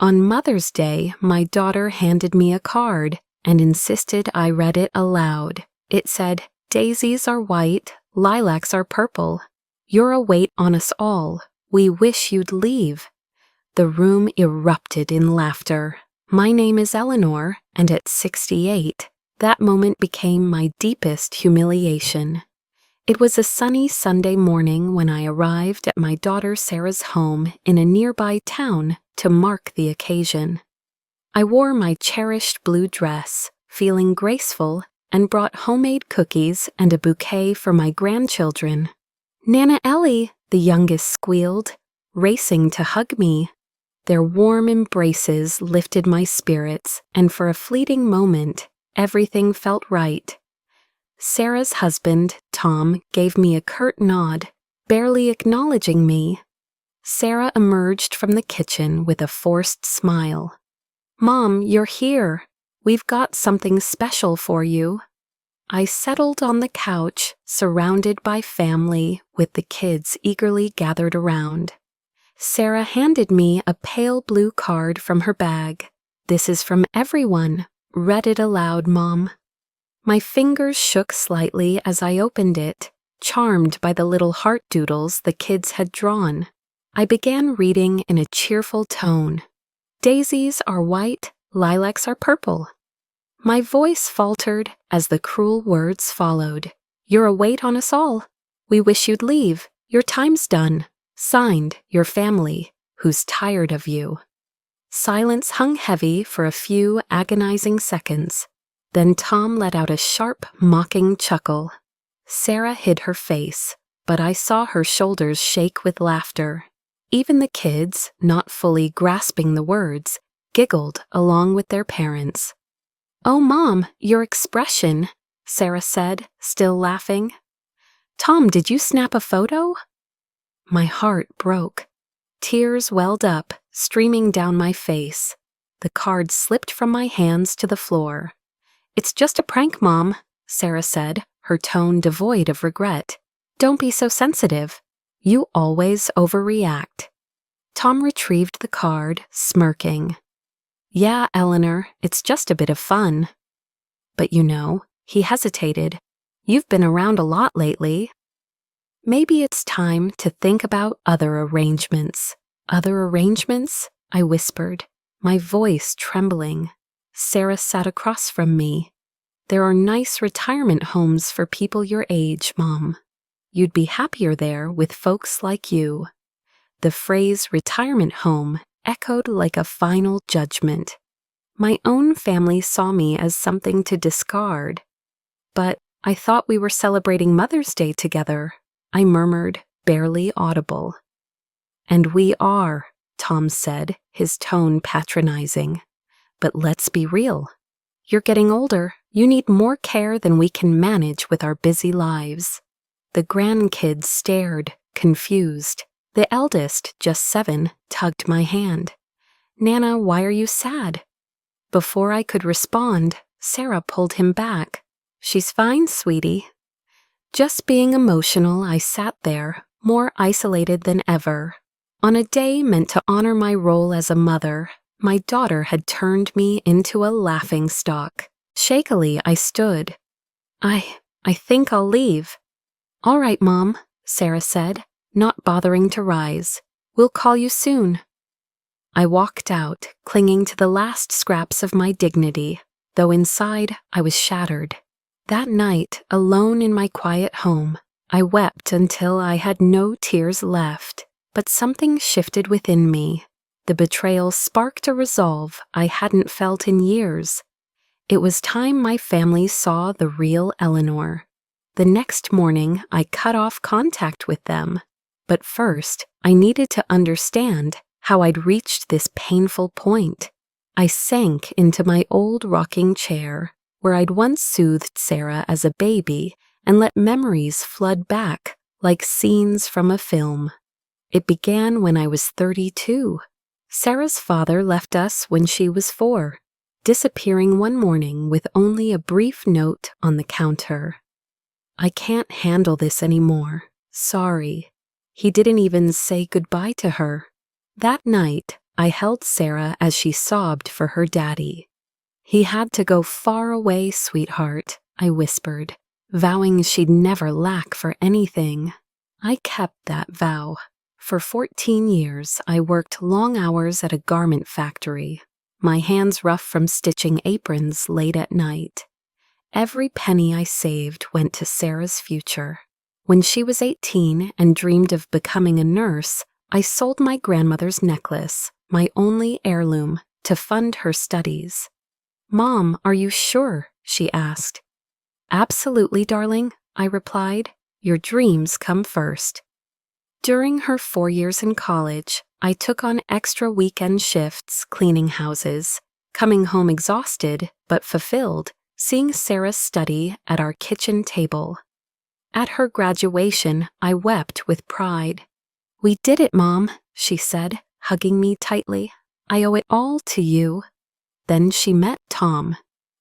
On Mother's Day, my daughter handed me a card and insisted I read it aloud. It said, "Daisies are white, lilacs are purple. You're a weight on us all. We wish you'd leave." The room erupted in laughter. My name is Eleanor, and at 68, that moment became my deepest humiliation. It was a sunny Sunday morning when I arrived at my daughter Sarah's home in a nearby town to mark the occasion. I wore my cherished blue dress, feeling graceful, and brought homemade cookies and a bouquet for my grandchildren. "Nana Ellie," the youngest squealed, racing to hug me. Their warm embraces lifted my spirits, and for a fleeting moment, everything felt right. Sarah's husband, Tom, gave me a curt nod, barely acknowledging me. Sarah emerged from the kitchen with a forced smile. "Mom, you're here. We've got something special for you." I settled on the couch, surrounded by family, with the kids eagerly gathered around. Sarah handed me a pale blue card from her bag. "This is from everyone. Read it aloud, Mom." My fingers shook slightly as I opened it, charmed by the little heart doodles the kids had drawn. I began reading in a cheerful tone. "Daisies are white, lilacs are purple." My voice faltered as the cruel words followed. "You're a weight on us all. We wish you'd leave. Your time's done. Signed, your family, who's tired of you." Silence hung heavy for a few agonizing seconds. Then Tom let out a sharp, mocking chuckle. Sarah hid her face, but I saw her shoulders shake with laughter. Even the kids, not fully grasping the words, giggled along with their parents. "Oh, Mom, your expression," Sarah said, still laughing. "Tom, did you snap a photo?" My heart broke. Tears welled up, streaming down my face. The card slipped from my hands to the floor. "It's just a prank, Mom," Sarah said, her tone devoid of regret. "Don't be so sensitive. You always overreact." Tom retrieved the card, smirking. "Yeah, Eleanor, it's just a bit of fun." "But you know," he hesitated, "you've been around a lot lately. Maybe it's time to think about other arrangements." "Other arrangements?" I whispered, my voice trembling. Sarah sat across from me. "There are nice retirement homes for people your age, Mom. You'd be happier there with folks like you." The phrase retirement home echoed like a final judgment. My own family saw me as something to discard. "But I thought we were celebrating Mother's Day together," I murmured, barely audible. "And we are," Tom said, his tone patronizing. "But let's be real. You're getting older. You need more care than we can manage with our busy lives." The grandkids stared, confused. The eldest, just 7, tugged my hand. "Nana, why are you sad?" Before I could respond, Sarah pulled him back. "She's fine, sweetie." Just being emotional, I sat there, more isolated than ever. On a day meant to honor my role as a mother, my daughter had turned me into a laughingstock. Shakily, I stood. I think I'll leave." "All right, Mom," Sarah said, not bothering to rise. "We'll call you soon." I walked out, clinging to the last scraps of my dignity, though inside I was shattered. That night, alone in my quiet home, I wept until I had no tears left, but something shifted within me. The betrayal sparked a resolve I hadn't felt in years. It was time my family saw the real Eleanor. The next morning, I cut off contact with them. But first, I needed to understand how I'd reached this painful point. I sank into my old rocking chair, where I'd once soothed Sarah as a baby and let memories flood back like scenes from a film. It began when I was 32. Sarah's father left us when she was 4, disappearing one morning with only a brief note on the counter. "I can't handle this anymore. Sorry." He didn't even say goodbye to her. That night, I held Sarah as she sobbed for her daddy. "He had to go far away, sweetheart," I whispered, vowing she'd never lack for anything. I kept that vow. For 14 years, I worked long hours at a garment factory, my hands rough from stitching aprons late at night. Every penny I saved went to Sarah's future. When she was 18 and dreamed of becoming a nurse, I sold my grandmother's necklace, my only heirloom, to fund her studies. "Mom, are you sure?" she asked. "Absolutely, darling," I replied. "Your dreams come first." During her 4 years in college, I took on extra weekend shifts cleaning houses, coming home exhausted but fulfilled, seeing Sarah study at our kitchen table. At her graduation, I wept with pride. "We did it, Mom," she said, hugging me tightly. "I owe it all to you." Then she met Tom.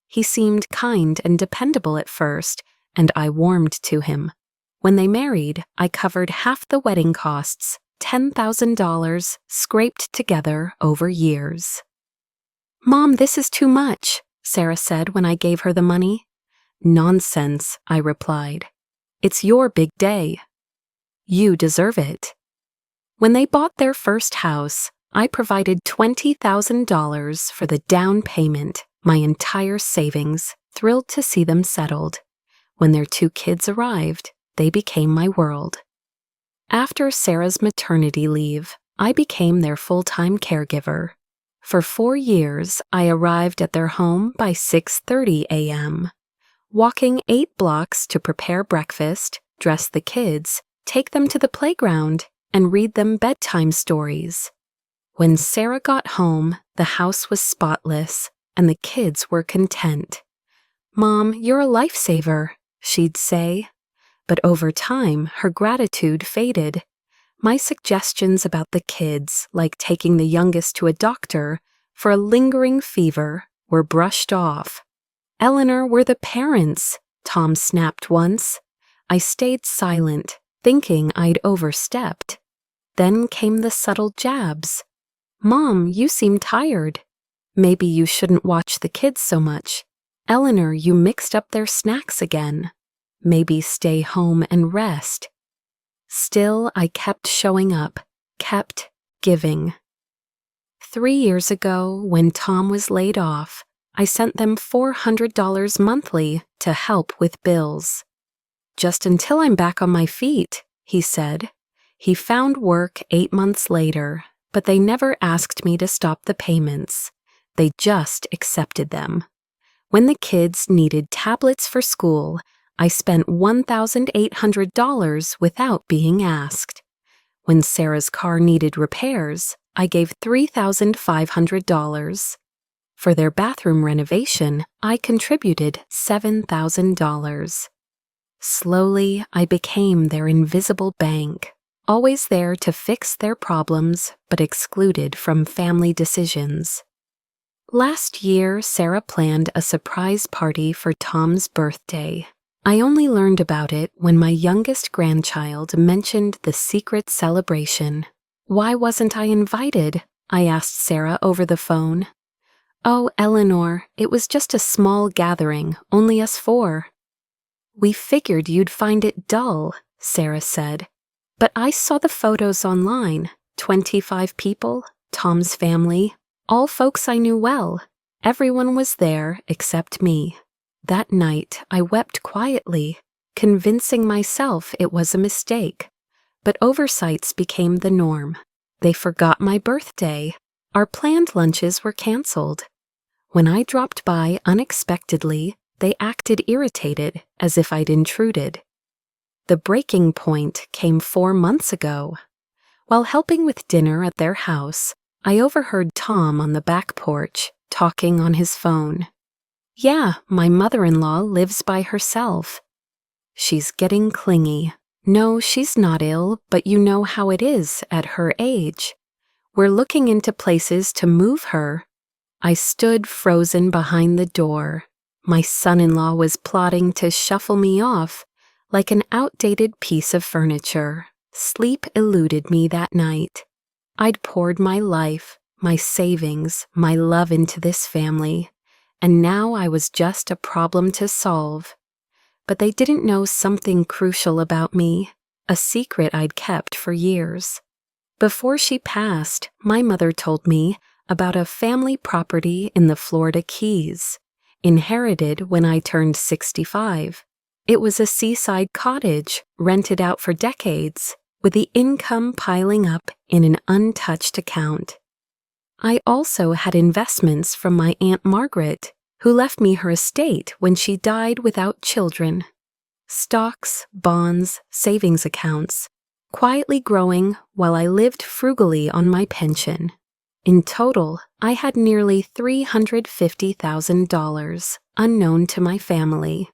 He seemed kind and dependable at first, and I warmed to him. When they married, I covered half the wedding costs, $10,000, scraped together over years. "Mom, this is too much," Sarah said when I gave her the money. "Nonsense," I replied. "It's your big day. You deserve it." When they bought their first house, I provided $20,000 for the down payment, my entire savings, thrilled to see them settled. When their 2 kids arrived, they became my world. After Sarah's maternity leave, I became their full-time caregiver. For 4 years, I arrived at their home by 6:30 a.m., walking 8 blocks to prepare breakfast, dress the kids, take them to the playground, and read them bedtime stories. When Sarah got home, the house was spotless, and the kids were content. "Mom, you're a lifesaver," she'd say. But over time, her gratitude faded. My suggestions about the kids, like taking the youngest to a doctor for a lingering fever, were brushed off. "Eleanor, we're the parents," Tom snapped once. I stayed silent, thinking I'd overstepped. Then came the subtle jabs. "Mom, you seem tired. Maybe you shouldn't watch the kids so much. Eleanor, you mixed up their snacks again. Maybe stay home and rest." Still, I kept showing up, kept giving. 3 years ago, when Tom was laid off, I sent them $400 monthly to help with bills. "Just until I'm back on my feet," he said. He found work 8 months later, but they never asked me to stop the payments. They just accepted them. When the kids needed tablets for school, I spent $1,800 without being asked. When Sarah's car needed repairs, I gave $3,500. For their bathroom renovation, I contributed $7,000. Slowly, I became their invisible bank, always there to fix their problems, but excluded from family decisions. Last year, Sarah planned a surprise party for Tom's birthday. I only learned about it when my youngest grandchild mentioned the secret celebration. "Why wasn't I invited?" I asked Sarah over the phone. "Oh, Eleanor, it was just a small gathering, only us 4. "We figured you'd find it dull," Sarah said. "But I saw the photos online. 25 people, Tom's family, all folks I knew well. Everyone was there except me." That night, I wept quietly, convincing myself it was a mistake. But oversights became the norm. They forgot my birthday. Our planned lunches were canceled. When I dropped by unexpectedly, they acted irritated, as if I'd intruded. The breaking point came 4 months ago. While helping with dinner at their house, I overheard Tom on the back porch, talking on his phone. "Yeah, my mother-in-law lives by herself. She's getting clingy. No, she's not ill, but you know how it is at her age. We're looking into places to move her." I stood frozen behind the door. My son-in-law was plotting to shuffle me off like an outdated piece of furniture. Sleep eluded me that night. I'd poured my life, my savings, my love into this family, and now I was just a problem to solve. But they didn't know something crucial about me, a secret I'd kept for years. Before she passed, my mother told me about a family property in the Florida Keys, inherited when I turned 65. It was a seaside cottage rented out for decades, with the income piling up in an untouched account. I also had investments from my Aunt Margaret, who left me her estate when she died without children. Stocks, bonds, savings accounts, quietly growing while I lived frugally on my pension. In total, I had nearly $350,000, unknown to my family.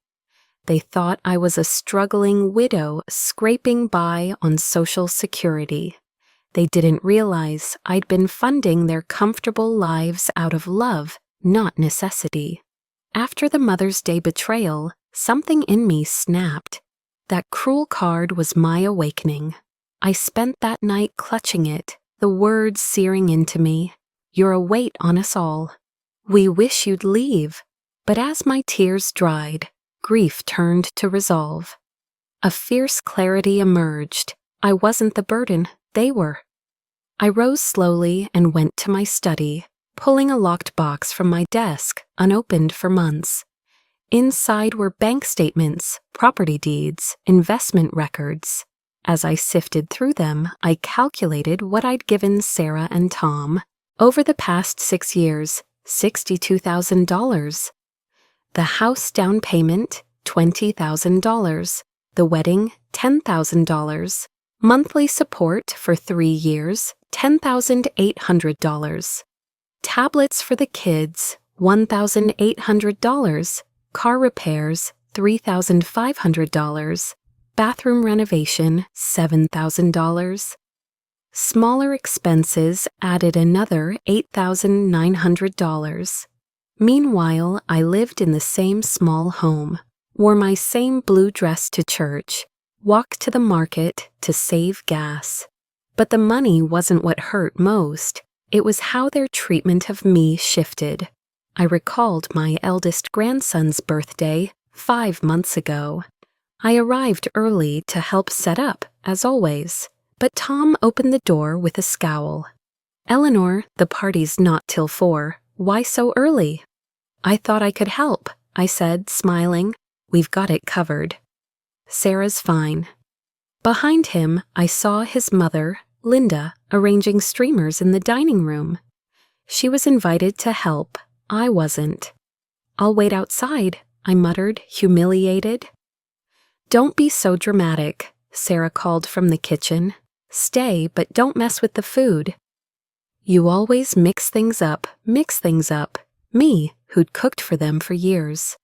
They thought I was a struggling widow scraping by on Social Security. They didn't realize I'd been funding their comfortable lives out of love, not necessity. After the Mother's Day betrayal, something in me snapped. That cruel card was my awakening. I spent that night clutching it, the words searing into me. You're a weight on us all. We wish you'd leave. But as my tears dried, grief turned to resolve. A fierce clarity emerged. I wasn't the burden, they were. I rose slowly and went to my study, pulling a locked box from my desk, unopened for months. Inside were bank statements, property deeds, investment records. As I sifted through them, I calculated what I'd given Sarah and Tom. Over the past 6 years, $62,000. The house down payment, $20,000. The wedding, $10,000. Monthly support for 3 years, $10,800. Tablets for the kids, $1,800. Car repairs, $3,500. Bathroom renovation, $7,000. Smaller expenses added another $8,900. Meanwhile, I lived in the same small home, wore my same blue dress to church, walked to the market to save gas. But the money wasn't what hurt most. It was how their treatment of me shifted. I recalled my eldest grandson's birthday 5 months ago. I arrived early to help set up, as always, but Tom opened the door with a scowl. "Eleanor, the party's not till 4. Why so early?" "I thought I could help," I said, smiling. "We've got it covered." "Sarah's fine." Behind him, I saw his mother, Linda, arranging streamers in the dining room. She was invited to help. I wasn't. "I'll wait outside," I muttered, humiliated. "Don't be so dramatic," Sarah called from the kitchen. "Stay, but don't mess with the food." "You always mix things up. Me, who'd cooked for them for years.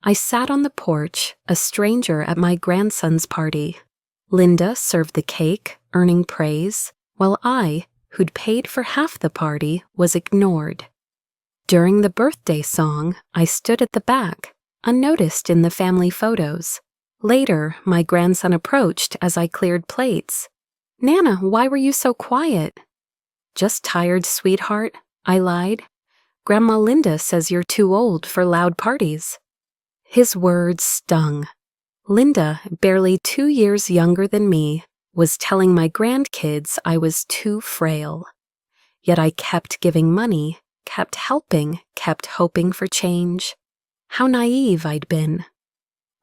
I sat on the porch, a stranger at my grandson's party. Linda served the cake, earning praise, while I, who'd paid for half the party, was ignored. During the birthday song, I stood at the back, unnoticed in the family photos. Later, my grandson approached as I cleared plates. "Nana, why were you so quiet?" "Just tired, sweetheart," I lied. "Grandma Linda says you're too old for loud parties." His words stung. Linda, barely 2 years younger than me, was telling my grandkids I was too frail. Yet I kept giving money, kept helping, kept hoping for change. How naive I'd been.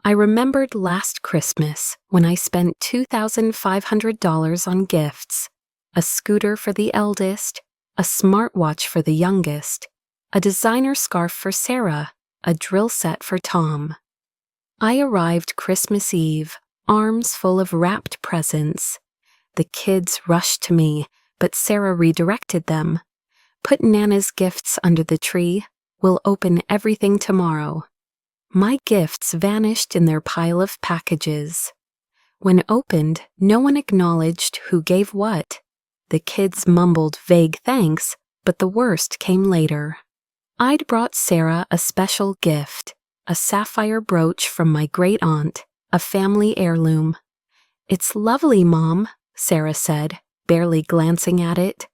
I remembered last Christmas when I spent $2,500 on gifts, a scooter for the eldest, a smartwatch for the youngest, a designer scarf for Sarah, a drill set for Tom. I arrived Christmas Eve, arms full of wrapped presents. The kids rushed to me, but Sarah redirected them. "Put Nana's gifts under the tree. We'll open everything tomorrow." My gifts vanished in their pile of packages. When opened, no one acknowledged who gave what. The kids mumbled vague thanks, but the worst came later. I'd brought Sarah a special gift, a sapphire brooch from my great-aunt, a family heirloom. "It's lovely, Mom," Sarah said, barely glancing at it.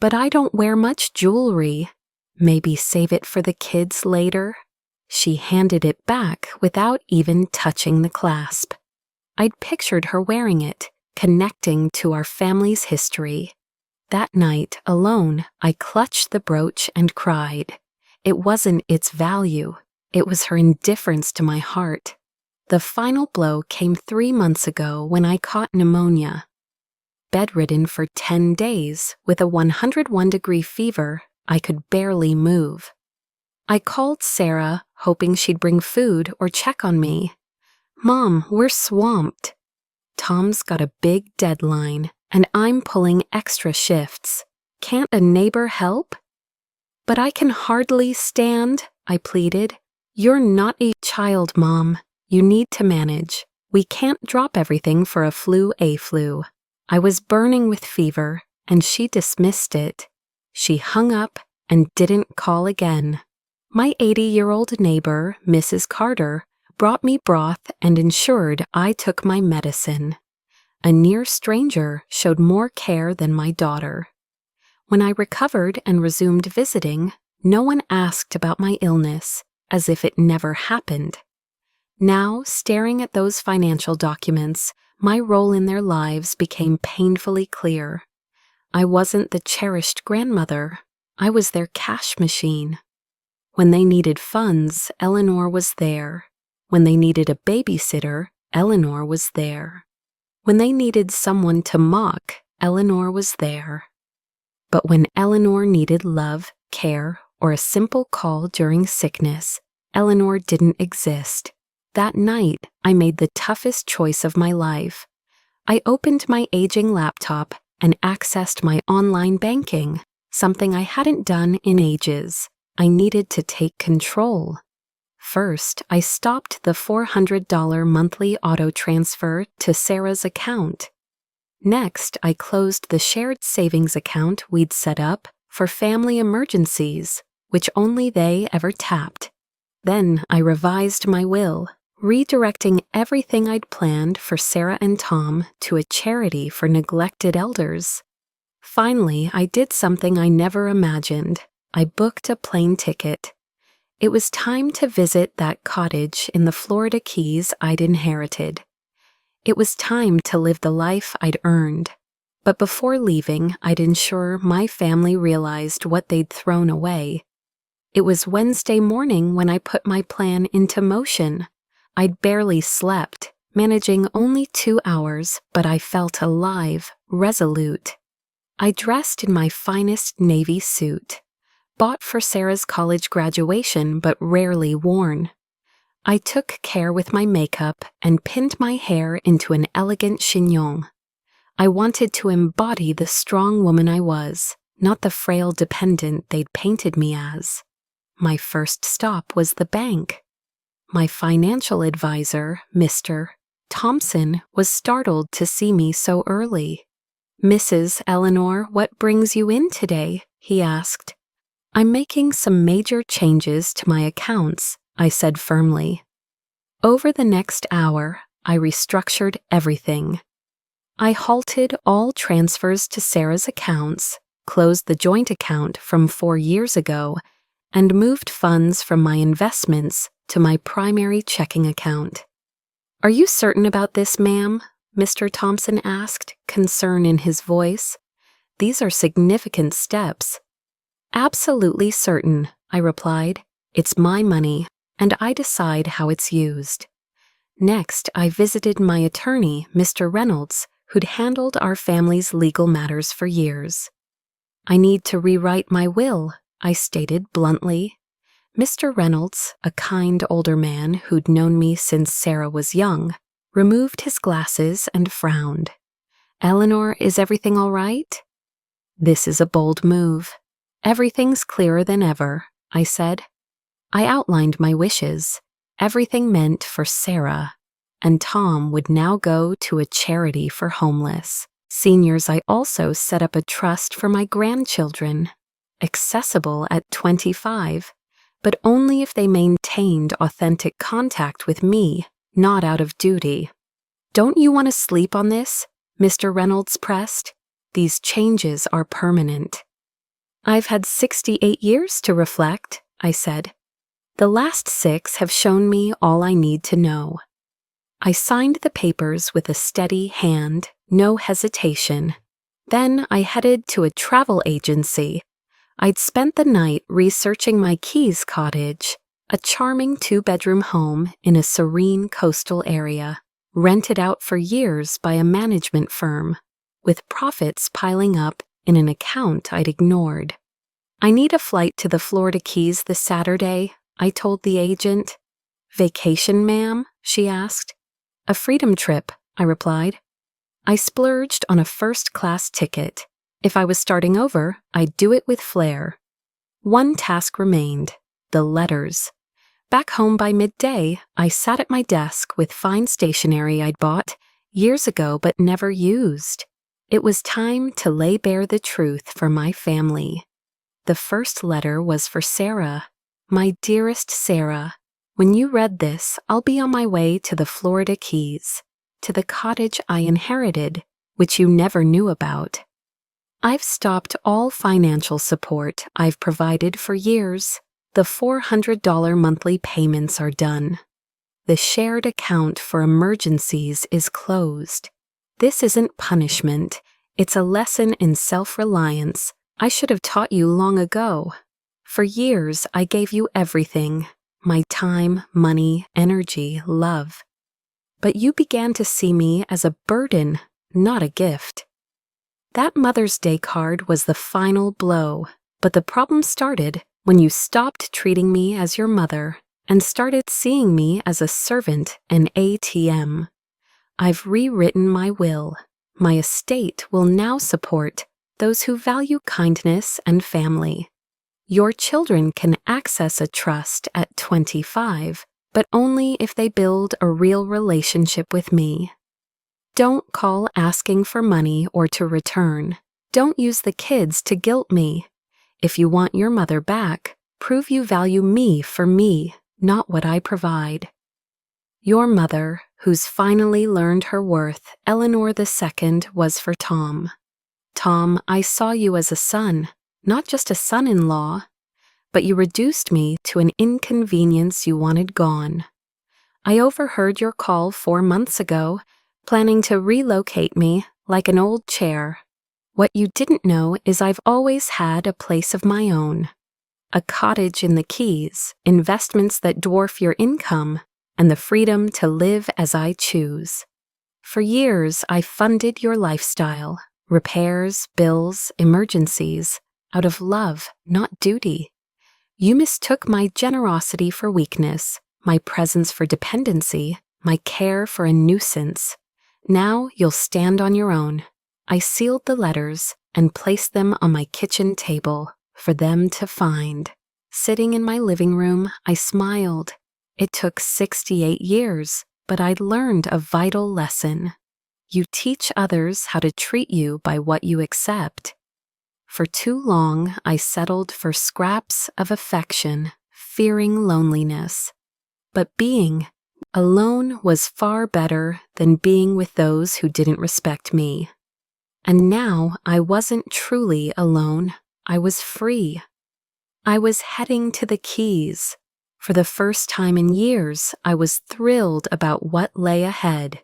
But I don't wear much jewelry. Maybe save it for the kids later." She handed it back without even touching the clasp. I'd pictured her wearing it, connecting to our family's history. That night, alone, I clutched the brooch and cried. It wasn't its value, it was her indifference to my heart. The final blow came 3 months ago when I caught pneumonia. Bedridden for 10 days with a 101-degree fever, I could barely move. I called Sarah, hoping she'd bring food or check on me. "Mom, we're swamped. Tom's got a big deadline, and I'm pulling extra shifts. Can't a neighbor help?" "But I can hardly stand," I pleaded. "You're not a child, Mom. You need to manage. We can't drop everything for a flu." I was burning with fever, and she dismissed it. She hung up and didn't call again. My 80-year-old neighbor, Mrs. Carter, brought me broth and ensured I took my medicine. A near stranger showed more care than my daughter. When I recovered and resumed visiting, no one asked about my illness, as if it never happened. Now, staring at those financial documents, my role in their lives became painfully clear. I wasn't the cherished grandmother. I was their cash machine. When they needed funds, Eleanor was there. When they needed a babysitter, Eleanor was there. When they needed someone to mock, Eleanor was there. But when Eleanor needed love, care, or a simple call during sickness, Eleanor didn't exist. That night, I made the toughest choice of my life. I opened my aging laptop and accessed my online banking, something I hadn't done in ages. I needed to take control. First, I stopped the $400 monthly auto transfer to Sarah's account. Next, I closed the shared savings account we'd set up for family emergencies, which only they ever tapped. Then I revised my will, redirecting everything I'd planned for Sarah and Tom to a charity for neglected elders. Finally, I did something I never imagined. I booked a plane ticket. It was time to visit that cottage in the Florida Keys I'd inherited. It was time to live the life I'd earned. But before leaving, I'd ensure my family realized what they'd thrown away. It was Wednesday morning when I put my plan into motion. I'd barely slept, managing only 2 hours, but I felt alive, resolute. I dressed in my finest navy suit, bought for Sarah's college graduation but rarely worn. I took care with my makeup and pinned my hair into an elegant chignon. I wanted to embody the strong woman I was, not the frail dependent they'd painted me as. My first stop was the bank. My financial advisor, Mr. Thompson, was startled to see me so early. "Mrs. Eleanor, what brings you in today?" he asked. "I'm making some major changes to my accounts," I said firmly. Over the next hour, I restructured everything. I halted all transfers to Sarah's accounts, closed the joint account from 4 years ago, and moved funds from my investments to my primary checking account. "Are you certain about this, ma'am?" Mr. Thompson asked, concern in his voice. "These are significant steps." "Absolutely certain," I replied. "It's my money, and I decide how it's used." Next, I visited my attorney, Mr. Reynolds, who'd handled our family's legal matters for years. "I need to rewrite my will," I stated bluntly. Mr. Reynolds, a kind older man who'd known me since Sarah was young, removed his glasses and frowned. "Eleanor, is everything all right?" "This is a bold move. Everything's clearer than ever," I said. I outlined my wishes, everything meant for Sarah, and Tom would now go to a charity for homeless seniors. I also set up a trust for my grandchildren, accessible at 25, but only if they maintained authentic contact with me, not out of duty. "Don't you want to sleep on this?" Mr. Reynolds pressed. "These changes are permanent." I've had 68 years to reflect, I said. The last 6 have shown me all I need to know. I signed the papers with a steady hand, no hesitation. Then I headed to a travel agency. I'd spent the night researching my Keys cottage, a charming 2-bedroom home in a serene coastal area, rented out for years by a management firm, with profits piling up in an account I'd ignored. I need a flight to the Florida Keys this Saturday, I told the agent. Vacation, ma'am? She asked. A freedom trip, I replied. I splurged on a first-class ticket. If I was starting over, I'd do it with flair. One task remained, the letters. Back home by midday, I sat at my desk with fine stationery I'd bought years ago but never used. It was time to lay bare the truth for my family. The first letter was for Sarah. My dearest Sarah, when you read this, I'll be on my way to the Florida Keys, to the cottage I inherited, which you never knew about. I've stopped all financial support I've provided for years. The $400 monthly payments are done. The shared account for emergencies is closed. This isn't punishment. It's a lesson in self-reliance I should have taught you long ago. For years, I gave you everything. My time, money, energy, love. But you began to see me as a burden, not a gift. That Mother's Day card was the final blow, but the problem started when you stopped treating me as your mother and started seeing me as a servant, an ATM. I've rewritten my will. My estate will now support those who value kindness and family. Your children can access a trust at 25, but only if they build a real relationship with me. Don't call asking for money or to return. Don't use the kids to guilt me. If you want your mother back, prove you value me for me, not what I provide. Your mother, who's finally learned her worth, Eleanor II, was for Tom. Tom, I saw you as a son, not just a son-in-law, but you reduced me to an inconvenience you wanted gone. I overheard your call 4 months ago, planning to relocate me like an old chair. What you didn't know is I've always had a place of my own. A cottage in the Keys, investments that dwarf your income, and the freedom to live as I choose. For years, I funded your lifestyle, repairs, bills, emergencies, out of love, not duty. You mistook my generosity for weakness, my presence for dependency, my care for a nuisance. Now you'll stand on your own. I sealed the letters and placed them on my kitchen table for them to find. Sitting in my living room, I smiled. It took 68 years, but I'd learned a vital lesson. You teach others how to treat you by what you accept. For too long, I settled for scraps of affection, fearing loneliness. But being alone was far better than being with those who didn't respect me. And now I wasn't truly alone. I was free. I was heading to the Keys. For the first time in years, I was thrilled about what lay ahead.